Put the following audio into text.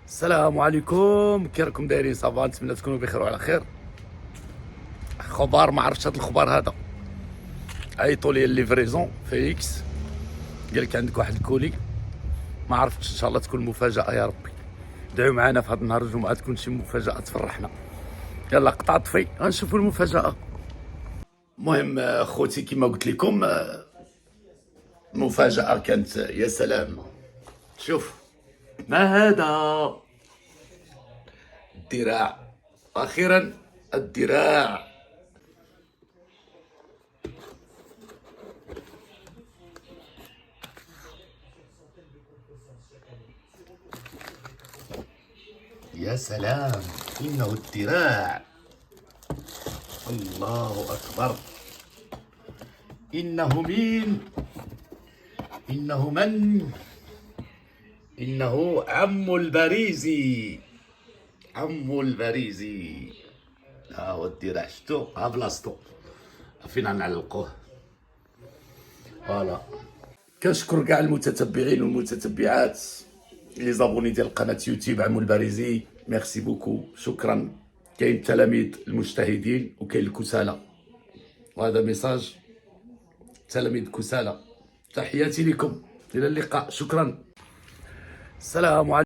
السلام عليكم، كي راكم دايرين؟ صافا، نتمنى تكونوا بخير وعلى خير. خبر، ما عرفتش هذا الخبر هذا. عيطوا لي الليفريزون فيكس، قال لك عندك واحد الكولي، ما عرفتش، ان شاء الله تكون مفاجاه يا ربي. دعوا معنا في هذا النهار الجمعه تكون شي مفاجاه تفرحنا. يلا قطع طفي غنشوفوا المفاجاه. المهم خوتي، كما قلت لكم، المفاجاه كانت يا سلام. شوف، ما هذا؟ الدراع، اخيرا الدراع. يا سلام، إنه الدراع. الله أكبر. إنه مين؟ إنه من؟ إنه عم البريزي. عم البريزي. ها هو الدراع، شتو؟ ها بلاصتو. فين غنعلقوه؟ فوالا. كنشكر كاع المتتبعين والمتتبعات، لي زابوني ديال قناه يوتيوب عمو الباريزي. ميرسي بوكو، شكرا. كاين التلاميذ المجتهدين وكاين الكسالى، وهذا ميساج تلاميذ كسالى. تحياتي لكم، الى اللقاء، شكرا. السلام عليكم.